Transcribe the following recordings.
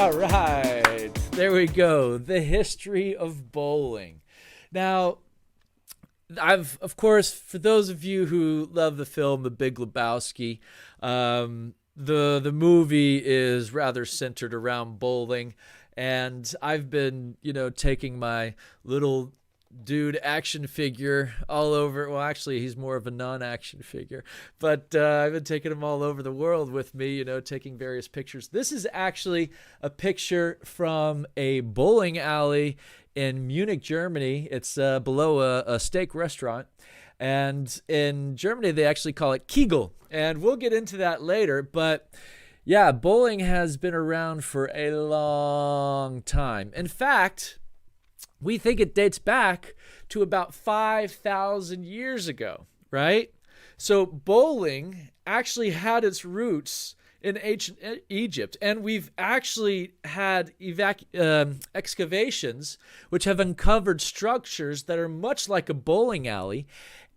All right, there we go. The history of bowling. Now, of course, for those of you who love the film The Big Lebowski, the movie is rather centered around bowling, and I've been, taking my little dude action figure all over. Well, actually, he's more of a non-action figure, but I've been taking him all over the world with me, taking various pictures. This is actually a picture from a bowling alley in Munich, Germany. It's below a steak restaurant. And in Germany, they actually call it Kegel. And we'll get into that later. But yeah, bowling has been around for a long time. In fact, we think it dates back to about 5,000 years ago, right? So bowling actually had its roots in ancient Egypt, and we've actually had excavations which have uncovered structures that are much like a bowling alley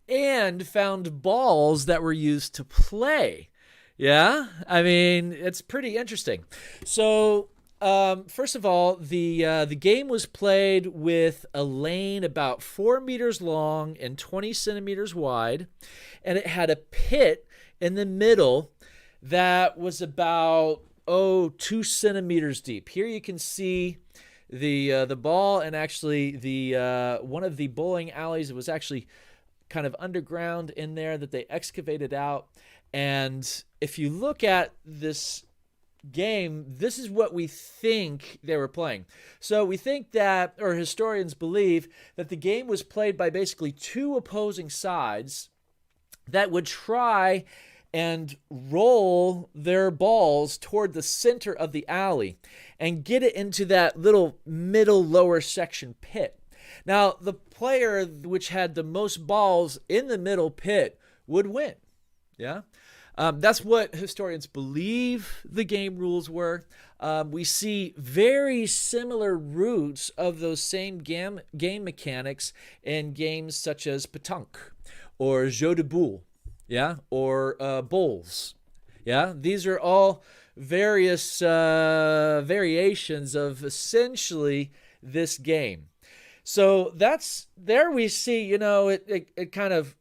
and found balls that were used to play. Yeah, I mean, it's pretty interesting. So first of all, the game was played with a lane about 4 meters long and 20 centimeters wide, and it had a pit in the middle that was about 2 centimeters deep. Here you can see the ball, and actually the one of the bowling alleys was actually kind of underground in there that they excavated out. And if you look at this game, this is what we think they were playing. So we think that, or historians believe, that the game was played by basically two opposing sides that would try and roll their balls toward the center of the alley and get it into that little middle lower section pit. Now, the player which had the most balls in the middle pit would win. Yeah. That's what historians believe the game rules were. We see very similar roots of those same game mechanics in games such as pétanque or jeu de boules, yeah, or bowls. Yeah, these are all various variations of essentially this game. So there we see, it kind of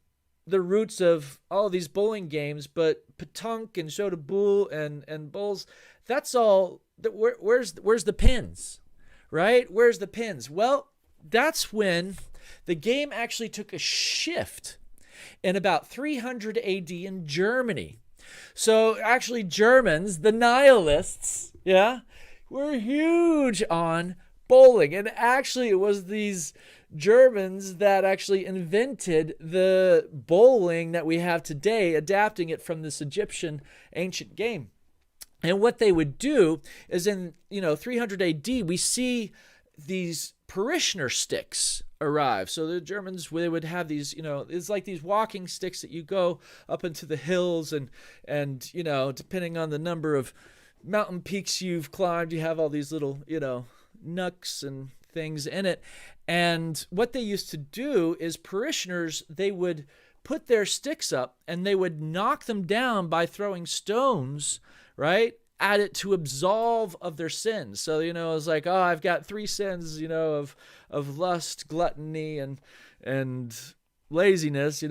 the roots of all of these bowling games, but pétanque and jeu de boules and bowls, that's all. Where's the pins, right? Where's the pins? Well, that's when the game actually took a shift in about 300 AD in Germany. So actually Germans, the nihilists, yeah, were huge on bowling. And actually it was these Germans that actually invented the bowling that we have today, adapting it from this Egyptian ancient game. And what they would do is in 300 AD, we see these parishioner sticks arrive. So the Germans, they would have these, it's like these walking sticks that you go up into the hills and depending on the number of mountain peaks you've climbed, you have all these little, nooks and things in it. And what they used to do is parishioners, they would put their sticks up and they would knock them down by throwing stones, right, at it to absolve of their sins. So, it was like, I've got 3 sins, of lust, gluttony, and laziness,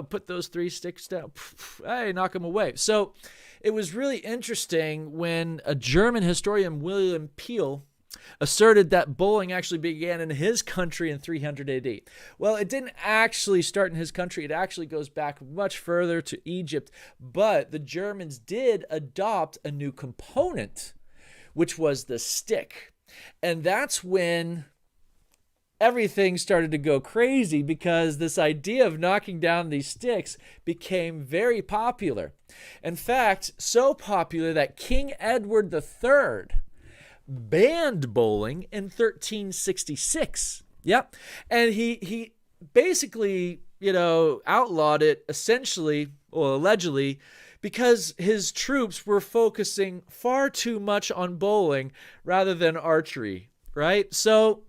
put those 3 sticks down. Hey, knock them away. So it was really interesting when a German historian, William Peel, asserted that bowling actually began in his country in 300 AD. Well, it didn't actually start in his country. It actually goes back much further to Egypt. But the Germans did adopt a new component, which was the stick. And that's when everything started to go crazy, because this idea of knocking down these sticks became very popular. In fact, so popular that King Edward III banned bowling in 1366. Yep. And he basically, outlawed it essentially, or allegedly, because his troops were focusing far too much on bowling rather than archery, right? So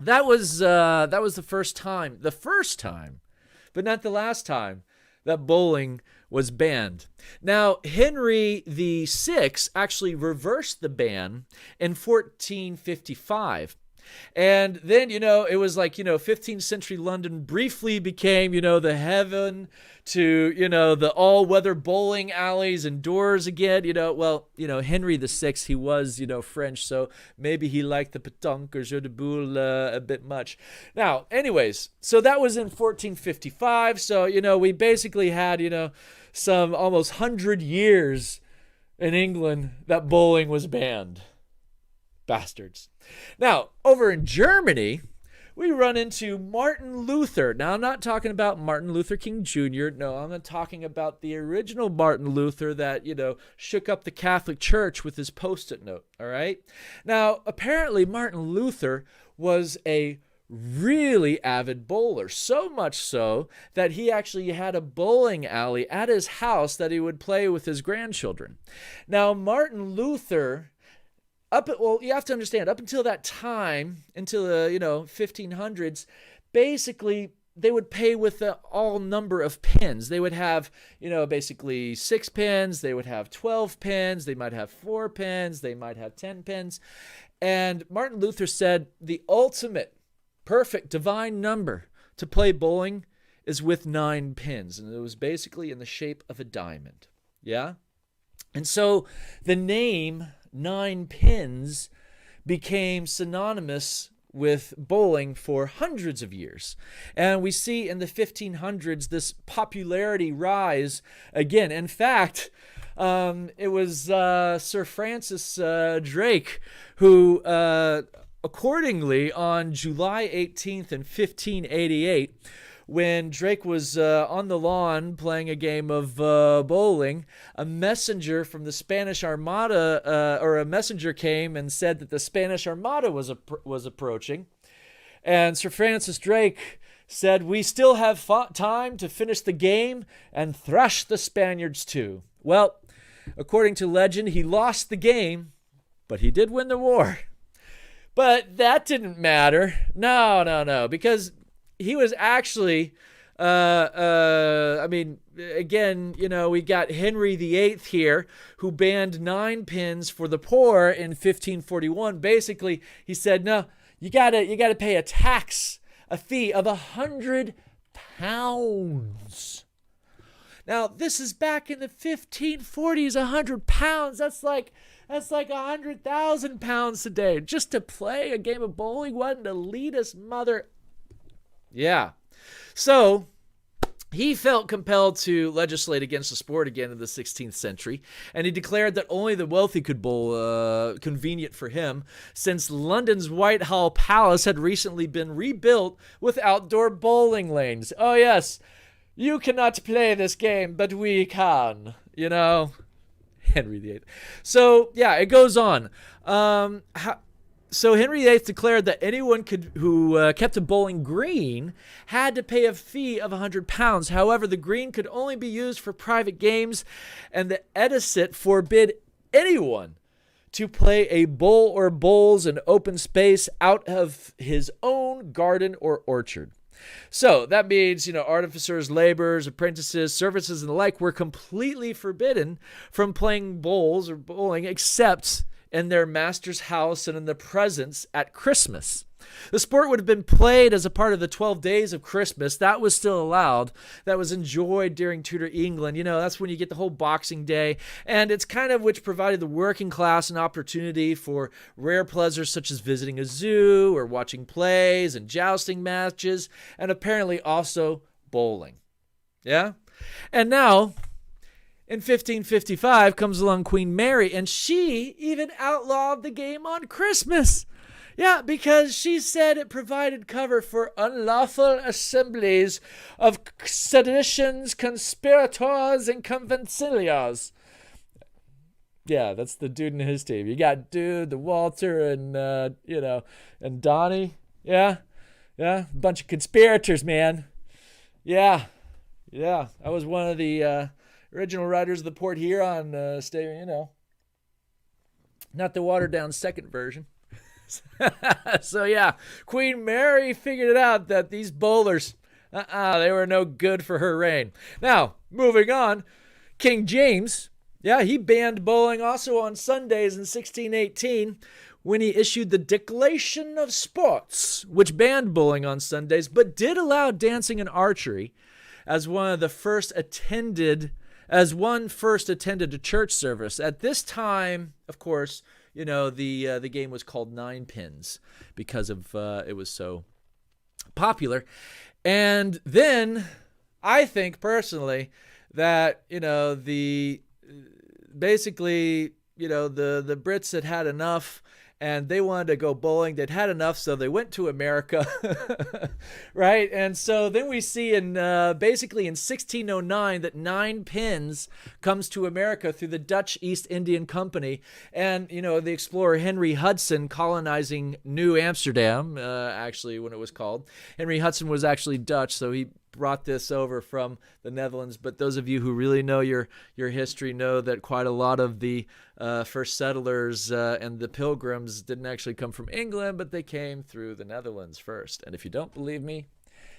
that was the first time, but not the last time, that bowling was banned. Now, Henry VI actually reversed the ban in 1455. And then, it was like, 15th century London briefly became, the heaven to, the all-weather bowling alleys and doors again. Henry VI, he was, French, so maybe he liked the pétanque or jeu de boule a bit much. Now, anyways, so that was in 1455. So, we basically had, some almost 100 years in England that bowling was banned. Bastards. Now, over in Germany, we run into Martin Luther. Now, I'm not talking about Martin Luther King Jr. No, I'm not talking about the original Martin Luther that, shook up the Catholic Church with his Post-it note, all right? Now, apparently, Martin Luther was a really avid bowler, so much so that he actually had a bowling alley at his house that he would play with his grandchildren. Now, Martin Luther... you have to understand, up until that time, until the 1500s, basically they would pay with the all number of pins. They would have, basically 6 pins. They would have 12 pins. They might have 4 pins. They might have 10 pins. And Martin Luther said the ultimate, perfect, divine number to play bowling is with 9 pins. And it was basically in the shape of a diamond. Yeah? And so the name 9 pins became synonymous with bowling for hundreds of years. And we see in the 1500s this popularity rise again. In fact, it was Sir Francis Drake who, accordingly, on July 18th in 1588, when Drake was on the lawn playing a game of bowling, a messenger from the Spanish Armada, or a messenger came and said that the Spanish Armada was approaching. And Sir Francis Drake said, "We still have time to finish the game and thrash the Spaniards too." Well, according to legend, he lost the game, but he did win the war. But that didn't matter. No, because he was actually, again, we got Henry VIII here, who banned 9 pins for the poor in 1541. Basically, he said, no, you gotta pay a tax, a fee of £100. Now, this is back in the 1540s, £100. That's like 100,000 pounds today just to play a game of bowling. What an elitist mother. Yeah. So he felt compelled to legislate against the sport again in the 16th century, and he declared that only the wealthy could bowl, convenient for him, since London's Whitehall Palace had recently been rebuilt with outdoor bowling lanes. Oh, yes, you cannot play this game, but we can, Henry VIII. So, yeah, it goes on. So Henry VIII declared that anyone who kept a bowling green had to pay a fee of £100. However, the green could only be used for private games, and the edicit forbid anyone to play a bowl or bowls in open space out of his own garden or orchard. So that means, artificers, laborers, apprentices, services, and the like were completely forbidden from playing bowls or bowling except in their master's house and in the presence at Christmas. The sport would have been played as a part of the 12 days of Christmas. That was still allowed. That was enjoyed during Tudor England. That's when you get the whole Boxing Day. And it's kind of which provided the working class an opportunity for rare pleasures such as visiting a zoo or watching plays and jousting matches, and apparently also bowling. Yeah? And now, in 1555 comes along Queen Mary, and she even outlawed the game on Christmas. Yeah, because she said it provided cover for unlawful assemblies of seditions, conspirators, and convenciliars. Yeah, that's the dude and his team. You got Dude, the Walter, and, and Donnie. Yeah, a bunch of conspirators, man. Yeah, I was one of the original writers of the Port Huron, not the watered down second version. So yeah, Queen Mary figured it out that these bowlers, they were no good for her reign. Now, moving on, King James, yeah, he banned bowling also on Sundays in 1618 when he issued the Declaration of Sports, which banned bowling on Sundays, but did allow dancing and archery as one first attended a church service. At this time, of course, the game was called nine pins because of it was so popular. And then I think personally that the Brits had enough, and they wanted to go bowling. They'd had enough, so they went to America, right? And so then we see basically in 1609 that nine pins comes to America through the Dutch East Indian Company. And, the explorer Henry Hudson colonizing New Amsterdam, actually, when it was called. Henry Hudson was actually Dutch, so he brought this over from the Netherlands. But those of you who really know your history know that quite a lot of the first settlers and the pilgrims didn't actually come from England, but they came through the Netherlands first. And if you don't believe me,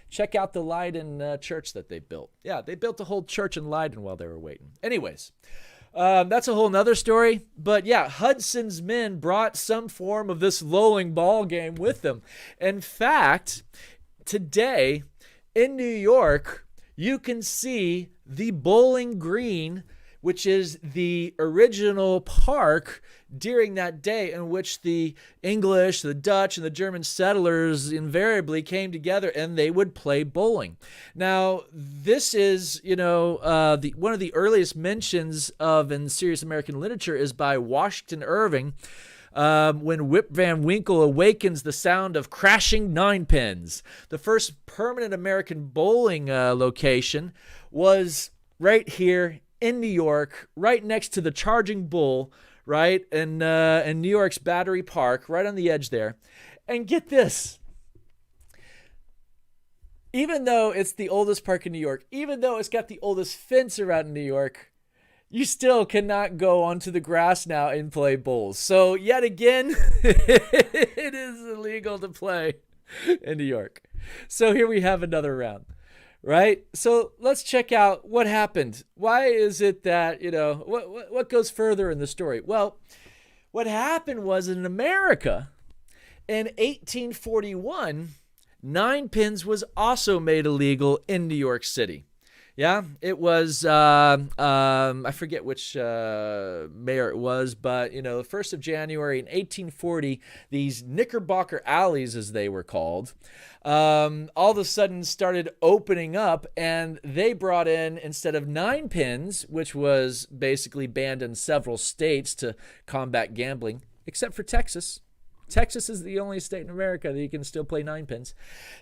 check out the Leiden church that they built. Yeah, they built a whole church in Leiden while they were waiting. Anyways, that's a whole nother story. But yeah, Hudson's men brought some form of this bowling ball game with them. In fact, today in New York, you can see the Bowling Green, which is the original park during that day in which the English, the Dutch, and the German settlers invariably came together and they would play bowling. Now, this is, one of the earliest mentions of in serious American literature is by Washington Irving, when Rip Van Winkle awakens the sound of crashing nine pins. The first permanent American bowling location was right here in New York, right next to the Charging Bull, right, in New York's Battery Park, right on the edge there. And get this. Even though it's the oldest park in New York, even though it's got the oldest fence around New York, you still cannot go onto the grass now and play bowls. So yet again, it is illegal to play in New York. So here we have another round, right? So let's check out what happened. Why is it that, what goes further in the story? Well, what happened was in America in 1841, nine pins was also made illegal in New York City. Yeah, it was, I forget which mayor it was, but, the 1st of January in 1840, these Knickerbocker alleys, as they were called, all of a sudden started opening up, and they brought in, instead of nine pins, which was basically banned in several states to combat gambling, except for Texas. Texas is the only state in America that you can still play nine pins.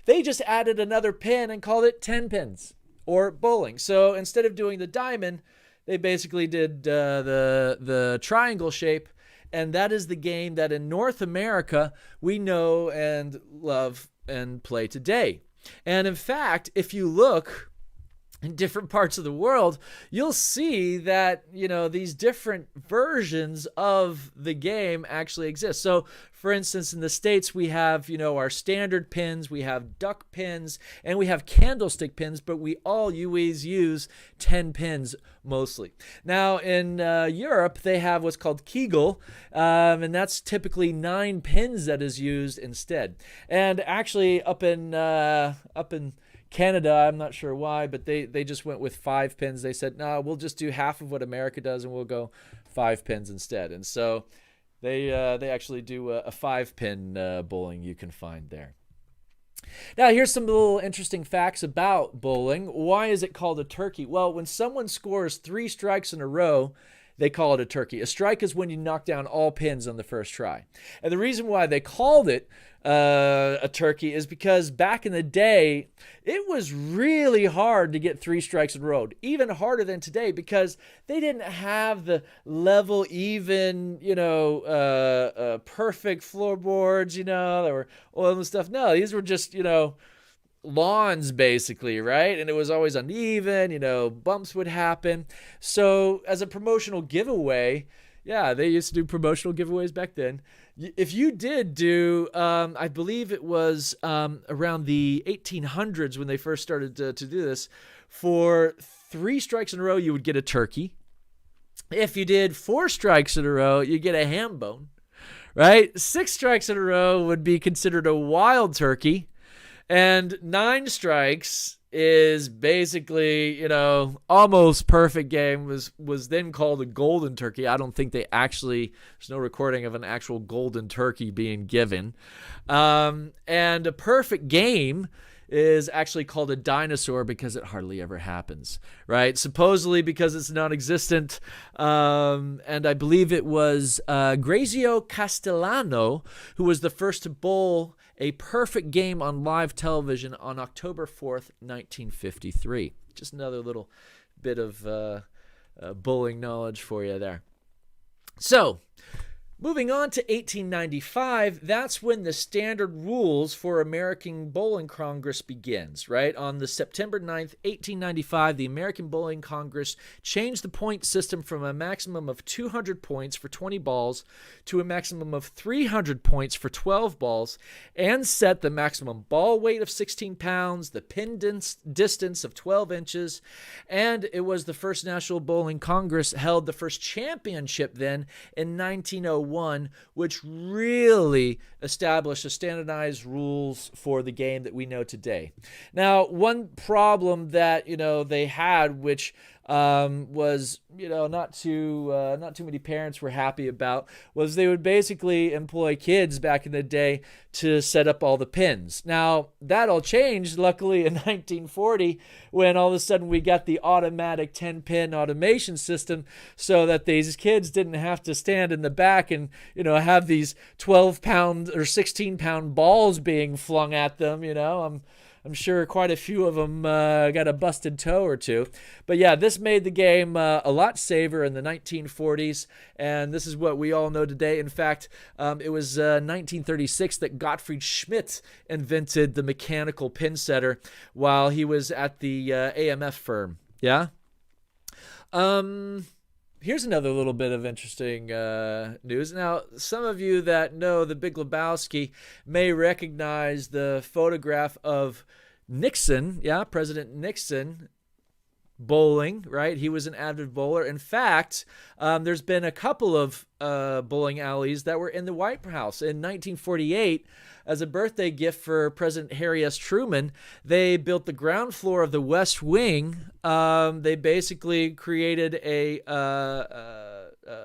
They just added another pin and called it 10 pins. Or bowling. So instead of doing the diamond, they basically did the triangle shape, and that is the game that in North America we know and love and play today. And in fact, if you look in different parts of the world, you'll see that, these different versions of the game actually exist. So, for instance, in the States, we have, our standard pins, we have duck pins, and we have candlestick pins, but we always use 10 pins mostly. Now, in Europe, they have what's called Kegel, and that's typically 9 pins that is used instead. And actually, up in Canada, I'm not sure why, but they just went with 5 pins. They said, no, we'll just do half of what America does, and we'll go 5 pins instead. And so they actually do a 5-pin bowling you can find there. Now, here's some little interesting facts about bowling. Why is it called a turkey? Well, when someone scores 3 strikes in a row, they call it a turkey. A strike is when you knock down all pins on the first try. And the reason why they called it a turkey is because back in the day, it was really hard to get 3 strikes in a row, even harder than today, because they didn't have the level, even, perfect floorboards, that were oil and stuff. No, these were just, lawns basically, right? And it was always uneven, bumps would happen. So as a promotional giveaway, yeah, they used to do promotional giveaways back then. If you did do, I believe it was around the 1800s when they first started to do this, for 3 strikes in a row, you would get a turkey. If you did 4 strikes in a row, you get a ham bone, right? 6 strikes in a row would be considered a wild turkey. And 9 strikes is basically, almost perfect game, was then called a golden turkey. I don't think there's no recording of an actual golden turkey being given. And a perfect game is actually called a dinosaur because it hardly ever happens, right? Supposedly because it's non-existent. And I believe it was Grazio Castellano who was the first to bowl a perfect game on live television on October 4th, 1953. Just another little bit of bowling knowledge for you there. So, moving on to 1895, that's when the standard rules for American Bowling Congress begins, right? On the September 9th, 1895, the American Bowling Congress changed the point system from a maximum of 200 points for 20 balls to a maximum of 300 points for 12 balls, and set the maximum ball weight of 16 pounds, the pin distance of 12 inches, and it was the first National Bowling Congress held the first championship then in 1901, which really established the standardized rules for the game that we know today. Now, one problem that they had, which was not too many parents were happy about, was they would basically employ kids back in the day to set up all the pins. Now that all changed luckily in 1940 when all of a sudden we got the automatic 10-pin automation system, so that these kids didn't have to stand in the back and have these 12-pound or 16-pound balls being flung at them. I'm sure quite a few of them got a busted toe or two. But yeah, this made the game a lot safer in the 1940s, and this is what we all know today. In fact, it was 1936 that Gottfried Schmidt invented the mechanical pin setter while he was at the AMF firm. Yeah? Here's another little bit of interesting news. Now, some of you that know The Big Lebowski may recognize the photograph of Nixon, President Nixon, bowling, right? He was an avid bowler. In fact, there's been a couple of bowling alleys that were in the White House. In 1948, as a birthday gift for President Harry S. Truman, they built the ground floor of the West Wing. They basically created a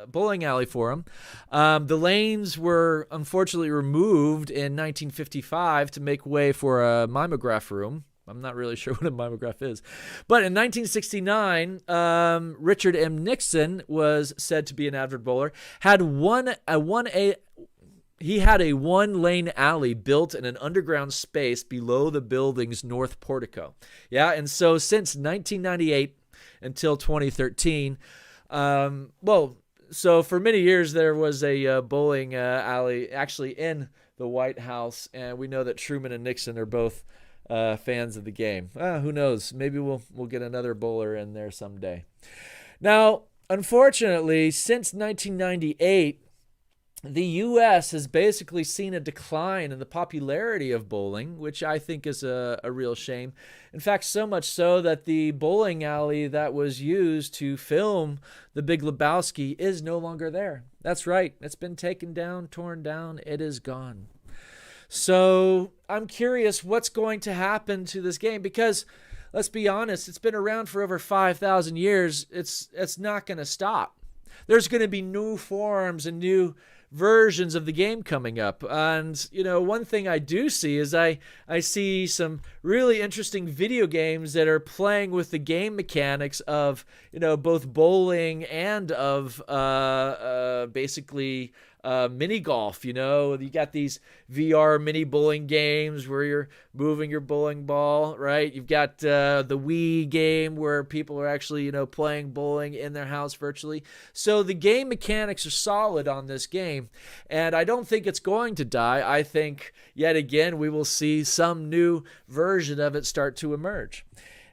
bowling alley for him. The lanes were unfortunately removed in 1955 to make way for a mimeograph room. I'm not really sure what a mimeograph is. But in 1969, Richard M. Nixon was said to be an avid bowler, he had a one-lane alley built in an underground space below the building's north portico. Yeah, and so since 1998 until 2013, so for many years there was a bowling alley actually in the White House, and we know that Truman and Nixon are both fans of the game. Who knows? Maybe we'll get another bowler in there someday. Now, unfortunately, since 1998, the U.S. has basically seen a decline in the popularity of bowling, which I think is a real shame. In fact, so much so that the bowling alley that was used to film The Big Lebowski is no longer there. That's right. It's been taken down, torn down. It is gone. So I'm curious what's going to happen to this game, because let's be honest, it's been around for over 5,000 years. It's not going to stop. There's going to be new forms and new versions of the game coming up. And, one thing I do see is I see some really interesting video games that are playing with the game mechanics of, both bowling and of basically mini golf. You got these VR mini bowling games where you're moving your bowling ball, right? You've got the Wii game where people are actually, playing bowling in their house virtually. So the game mechanics are solid on this game, and I don't think it's going to die. I think, yet again, we will see some new version of it start to emerge.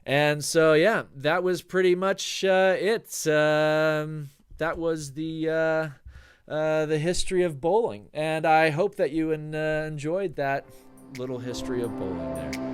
And so, yeah, that was pretty much it. That was the history of bowling, and I hope that you enjoyed that little history of bowling there.